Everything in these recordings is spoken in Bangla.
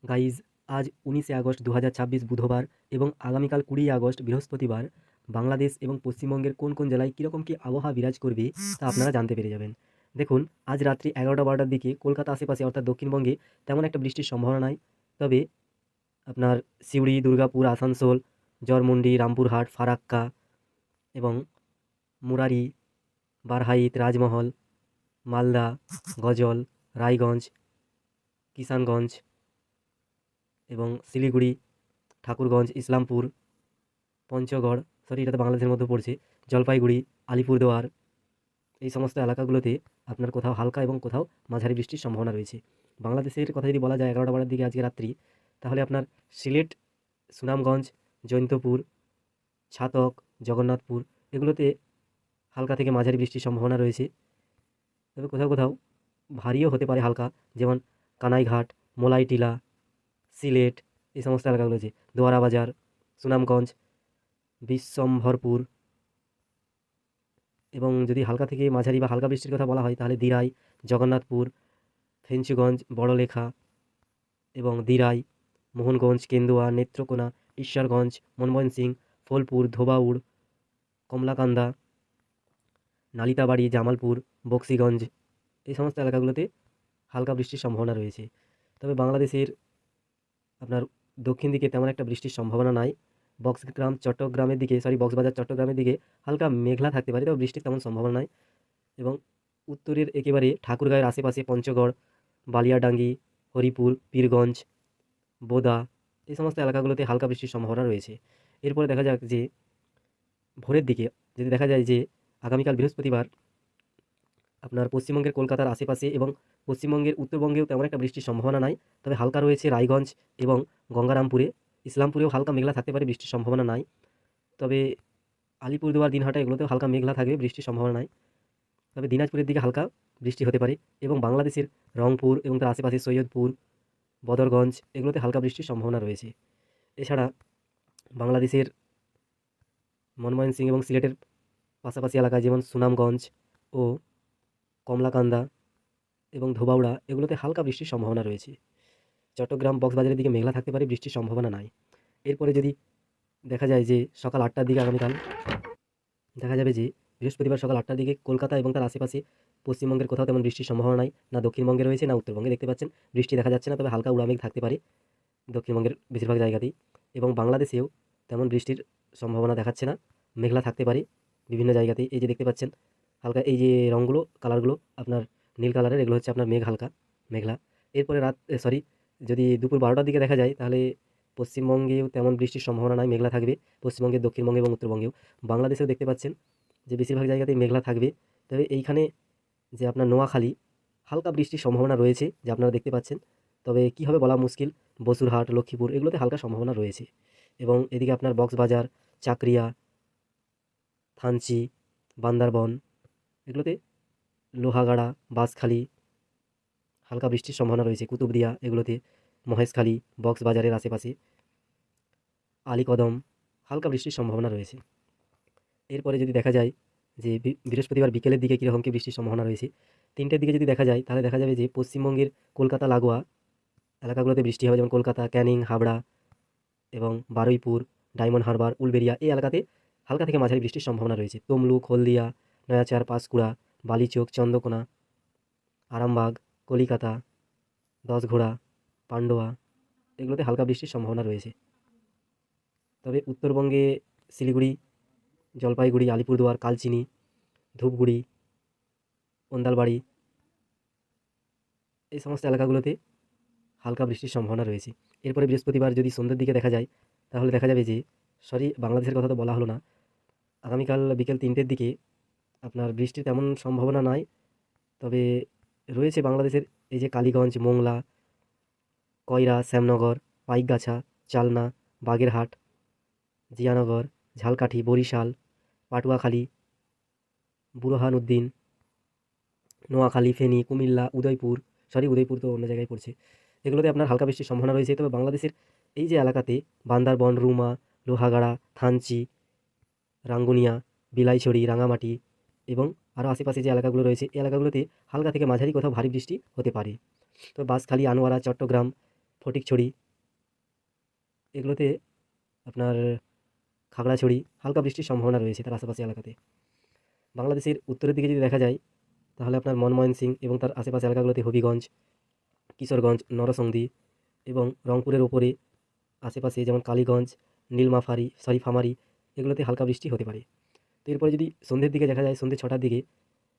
গাইজ, আজ ১৯শে আগস্ট ২০২৬ বুধবার এবং আগামীকাল ২০ আগস্ট বৃহস্পতিবার বাংলাদেশ এবং পশ্চিমবঙ্গের কোন কোন জেলায় কীরকম কী আবহাওয়া বিরাজ করবে তা আপনারা জানতে পেরে যাবেন। দেখুন, আজ রাত্রি ১১টা-১২টার দিকে কলকাতা আশেপাশে অর্থাৎ দক্ষিণবঙ্গে তেমন একটা বৃষ্টির সম্ভাবনা নাই। তবে আপনার সিউড়ি, দুর্গাপুর, আসানসোল, জরমুন্ডি, রামপুরহাট, ফারাক্কা এবং মুরারি, বারহাইত, রাজমহল, মালদা, গজল, রায়গঞ্জ, কিষানগঞ্জ এবং শিলিগুড়ি, ঠাকুরগঞ্জ, ইসলামপুর, পঞ্চগড়, এটা তো বাংলাদেশের মধ্যে পড়ছে, জলপাইগুড়ি, আলিপুরদুয়ার, এই সমস্ত এলাকাগুলোতে আপনার কোথাও হালকা এবং কোথাও মাঝারি বৃষ্টির সম্ভাবনা রয়েছে। বাংলাদেশের কথা যদি বলা যায় ১১টা-১২টার দিকে আজকে রাত্রি, তাহলে আপনার সিলেট, সুনামগঞ্জ, জৈন্তপুর, ছাতক, জগন্নাথপুর এগুলোতে হালকা থেকে মাঝারি বৃষ্টির সম্ভাবনা রয়েছে। তবে কোথাও কোথাও ভারীও হতে পারে হালকা, যেমন কানাইঘাট, মোলাইটিলা, সিলেট, এই সমস্ত এলাকাগুলো আছে, দোয়ারা বাজার, সুনামগঞ্জ, বিশ্বম্ভরপুর এবং যদি হালকা থেকে মাঝারি বা হালকা বৃষ্টির কথা বলা হয় তাহলে দিরাই, জগন্নাথপুর, ফেঞ্চুগঞ্জ, বড়লেখা এবং দিরাই, মোহনগঞ্জ, কেন্দুয়া, নেত্রকোনা, ঈশ্বরগঞ্জ, ময়মনসিংহ, ফোলপুর, ধোবাউড়, কমলাকান্দা, নালিতাবাড়ি, জামালপুর, বক্সিগঞ্জ, এই সমস্ত এলাকাগুলোতে হালকা বৃষ্টির সম্ভাবনা রয়েছে। তবে বাংলাদেশের আপনার দক্ষিণ দিকে তেমন একটা বৃষ্টির সম্ভাবনা নাই। কক্সবাজার, চট্টগ্রামের দিকে হালকা মেঘলা থাকতে পারে, তবে বৃষ্টির তেমন সম্ভাবনা নাই। এবং উত্তরের একেবারে ঠাকুরগাঁওয়ের আশেপাশে পঞ্চগড়, বালিয়াডাঙ্গি, হরিপুর, পীরগঞ্জ, বোদা, এই সমস্ত এলাকাগুলোতে হালকা বৃষ্টির সম্ভাবনা রয়েছে। এরপরে দেখা যাক যে ভোরের দিকে যদি দেখা যায় যে আগামীকাল বৃহস্পতিবার আপনার পশ্চিমবঙ্গের কলকাতার আশেপাশে এবং পশ্চিমবঙ্গের উত্তরবঙ্গেও তেমন একটা বৃষ্টির সম্ভাবনা নাই। তবে হালকা রয়েছে রায়গঞ্জ এবং গঙ্গারামপুরে। ইসলামপুরেও হালকা মেঘলা থাকতে পারে, বৃষ্টির সম্ভাবনা নাই। তবে আলিপুরদুয়ার, দিনহাটা এগুলোতেও হালকা মেঘলা থাকবে, বৃষ্টির সম্ভাবনা নাই। তবে দিনাজপুরের দিকে হালকা বৃষ্টি হতে পারে এবং বাংলাদেশের রংপুর এবং তার আশেপাশে সৈয়দপুর, বদরগঞ্জ এগুলোতে হালকা বৃষ্টির সম্ভাবনা রয়েছে। এছাড়া বাংলাদেশের ময়মনসিংহ এবং সিলেটের পাশাপাশি এলাকায় যেমন সুনামগঞ্জ ও কমলাকান্দা এবং ধোবাউড়া এগুলোতে হালকা বৃষ্টির সম্ভাবনা রয়েছে। চট্টগ্রাম, কক্সবাজারের দিকে মেঘলা থাকতে পারে, বৃষ্টির সম্ভাবনা নাই। এরপরে যদি দেখা যায় যে সকাল ৮টার দিকে আগামীকাল দেখা যাবে যে বৃহস্পতিবার সকাল ৮টার দিকে কলকাতা এবং তার আশেপাশে পশ্চিমবঙ্গের কোথাও তেমন বৃষ্টির সম্ভাবনা নাই। না দক্ষিণবঙ্গে রয়েছে, না উত্তরবঙ্গে দেখতে পাচ্ছেন। বৃষ্টি দেখা যাচ্ছে না, তবে হালকা উড়ামেঘ থাকতে পারে দক্ষিণবঙ্গের বেশিরভাগ জায়গাতেই। এবং বাংলাদেশেও তেমন বৃষ্টির সম্ভাবনা দেখাচ্ছে না, মেঘলা থাকতে পারে বিভিন্ন জায়গাতেই। এই যে দেখতে পাচ্ছেন হালকা এই যে রঙগুলো, কালারগুলো আপনার নীল কালারের, এগুলো হচ্ছে আপনার হালকা মেঘলা। এরপরে যদি দুপুর ১২টার দিকে দেখা যায় তাহলে পশ্চিমবঙ্গেও তেমন বৃষ্টির সম্ভাবনা নাই, মেঘলা থাকবে পশ্চিমবঙ্গের দক্ষিণবঙ্গে এবং উত্তরবঙ্গেও। বাংলাদেশেও দেখতে পাচ্ছেন যে বেশিরভাগ জায়গাতেই মেঘলা থাকবে। তবে এইখানে যে আপনার নোয়াখালী হালকা বৃষ্টির সম্ভাবনা রয়েছে, যে আপনারা দেখতে পাচ্ছেন। তবে কী হবে বলা মুশকিল। বসুরহাট, লক্ষ্মীপুর এগুলোতে হালকা সম্ভাবনা রয়েছে। এবং এদিকে আপনার কক্সবাজার, চাকরিয়া, থানচি, বান্দরবন এগুলোতে, লোহাগাড়া, বাঁশখালী হালকা বৃষ্টির সম্ভাবনা রয়েছে। কুতুবদিয়া এগুলোতে, মহেশখালী, কক্সবাজারের আশেপাশে, আলীকদম হালকা বৃষ্টির সম্ভাবনা রয়েছে। এরপরে যদি দেখা যায় যে বৃহস্পতিবার বিকেলের দিকে কীরকম কী বৃষ্টির সম্ভাবনা রয়েছে, ৩টের দিকে যদি দেখা যায় তাহলে দেখা যাবে যে পশ্চিমবঙ্গের কলকাতা লাগোয়া এলাকাগুলোতে বৃষ্টি হবে, যেমন কলকাতা, ক্যানিং, হাবড়া এবং বারুইপুর, ডায়মন্ড হারবার, উলবেড়িয়া এই এলাকাতে হালকা থেকে মাঝারি বৃষ্টির সম্ভাবনা রয়েছে। তমলুক, হলদিয়া, নয়াচার, পাঁশকুড়া, বালিচক, চন্দ্রকোনা, আরামবাগ, কলিকাতা, দশঘোড়া, পান্ডুয়া এগুলোতে হালকা বৃষ্টির সম্ভাবনা রয়েছে। তবে উত্তরবঙ্গে শিলিগুড়ি, জলপাইগুড়ি, আলিপুরদুয়ার, কালচিনি, ধূপগুড়ি, ওন্দালবাড়ি এই সমস্ত এলাকাগুলোতে হালকা বৃষ্টির সম্ভাবনা রয়েছে। এরপরে বৃহস্পতিবার যদি সন্ধ্যের দিকে দেখা যায় তাহলে দেখা যাবে যে বাংলাদেশের কথা তো বলা হলো না, আগামীকাল বিকেল ৩টের দিকে আপনার বৃষ্টির তেমন সম্ভাবনা নাই। তবে রয়েছে বাংলাদেশের এই যে কালীগঞ্জ, মোংলা, কয়রা, শ্যামনগর, পাইকগাছা, চালনা, বাগেরহাট, জিয়ানগর, ঝালকাঠি, বরিশাল, পাটুয়াখালী, বুরহানুদ্দিন, নোয়াখালী, ফেনী, কুমিল্লা, উদয়পুর তো অন্য জায়গায় পড়ছে, এগুলোতে আপনার হালকা বৃষ্টির সম্ভাবনা রয়েছে। তবে বাংলাদেশের এই যে এলাকাতে বান্দরবন, রুমা, লোহাগাড়া, থানচি, রাঙ্গুনিয়া, বিলাইছড়ি, রাঙামাটি এবং আরও আশেপাশে যে এলাকাগুলো রয়েছে এই এলাকাগুলোতে হালকা থেকে মাঝারি কোথাও ভারী বৃষ্টি হতে পারে। তো বাঁশখালী, আনোয়ারা, চট্টগ্রাম, ফটিকছড়ি, এগুলোতে আপনার খাগড়াছড়ি হালকা বৃষ্টির সম্ভাবনা রয়েছে তার আশেপাশে এলাকাতে। বাংলাদেশের উত্তরের দিকে যদি দেখা যায় তাহলে আপনার ময়মনসিং এবং তার আশেপাশে এলাকাগুলোতে হবিগঞ্জ, কিশোরগঞ্জ, নরসিংদী এবং রংপুরের ওপরে আশেপাশে যেমন কালীগঞ্জ, ফামারি এগুলোতে হালকা বৃষ্টি হতে পারে। তো এরপরে যদি সন্ধ্যের দিকে দেখা যায়, সন্ধ্যে 6টার দিকে,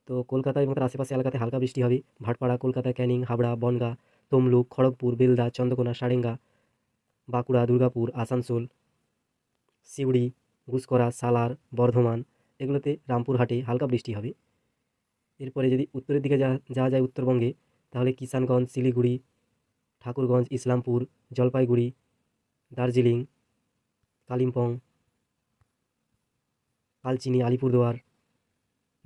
তো কলকাতা এবং তার আশেপাশে এলাকাতে হালকা বৃষ্টি হবে। ভাটপাড়া, কলকাতা, ক্যানিং, হাবড়া, বনগাঁ, তমলুক, খড়গপুর, বেলদা, চন্দ্রকোনা, সারেঙ্গা, বাঁকুড়া, দুর্গাপুর, আসানসোল, সিউড়ি, গুসকরা, সালার, বর্ধমান এগুলোতে, রামপুরহাটে হালকা বৃষ্টি হবে। এরপরে যদি উত্তরের দিকে যাওয়া যায় উত্তরবঙ্গে, তাহলে কিষানগঞ্জ, শিলিগুড়ি, ঠাকুরগঞ্জ, ইসলামপুর, জলপাইগুড়ি, দার্জিলিং, কালিম্পং, কালচিনি, আলিপুরদুয়ার,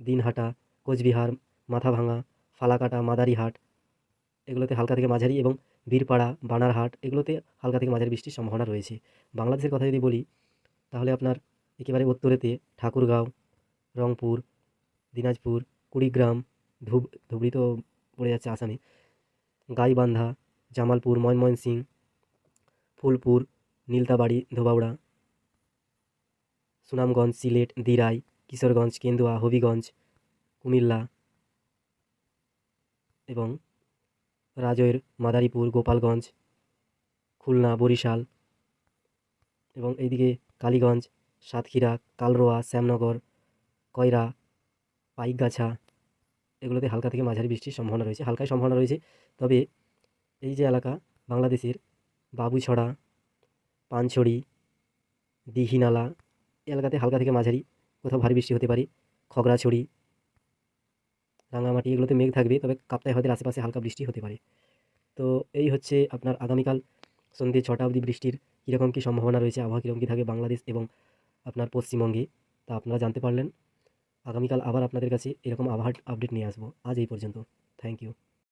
দিনহাটা, কোচবিহার, মাথাভাঙা, ফালাকাটা, মাদারিহাট এগুলোতে হালকা থেকে মাঝারি এবং বীরপাড়া, বানারহাট এগুলোতে হালকা থেকে মাঝারি বৃষ্টির সম্ভাবনা রয়েছে। বাংলাদেশের কথা যদি বলি তাহলে আপনার একেবারে উত্তরেতে ঠাকুরগাঁও, রংপুর, দিনাজপুর, কুড়িগ্রাম, ধুবড়ি তো পড়ে যাচ্ছে আসামে, গাইবান্ধা, জামালপুর, ময়মনসিং, ফুলপুর, নীলতাবাড়ি, ধোবাউড়া, সুনামগঞ্জ, সিলেট, দিরাই, কিশোরগঞ্জ, কেন্দুয়া, হবিগঞ্জ, কুমিল্লা এবং রাজৈর, মাদারীপুর, গোপালগঞ্জ, খুলনা, বরিশাল এবং এইদিকে কালীগঞ্জ, সাতক্ষীরা, কালরোয়া, শ্যামনগর, কয়রা, পাইকগাছা এগুলোতে হালকা থেকে মাঝারি বৃষ্টির সম্ভাবনা রয়েছে, হালকাই সম্ভাবনা রয়েছে। তবে এই যে এলাকা বাংলাদেশের বাবুছড়া, পানছড়ি, দীঘিনালা এই এলাকাতে হালকা থেকে মাঝারি কোথাও ভারী বৃষ্টি হতে পারে। খগড়াছড়ি, রাঙামাটি এগুলোতে মেঘ থাকবে, তবে কাপ্তাই হ্রদের আশেপাশে হালকা বৃষ্টি হতে পারে। তো এই হচ্ছে আপনার আগামীকাল সন্ধ্যে 6টা অবধি বৃষ্টির কীরকম কী সম্ভাবনা রয়েছে, আবহাওয়া কীরকম কী থাকবে বাংলাদেশ এবং আপনার পশ্চিমবঙ্গে, তা আপনারা জানতে পারলেন। আগামীকাল আবার আপনাদের কাছে এরকম আবহাওয়ার আপডেট নিয়ে আসবো। আজ এই পর্যন্ত। Thank you.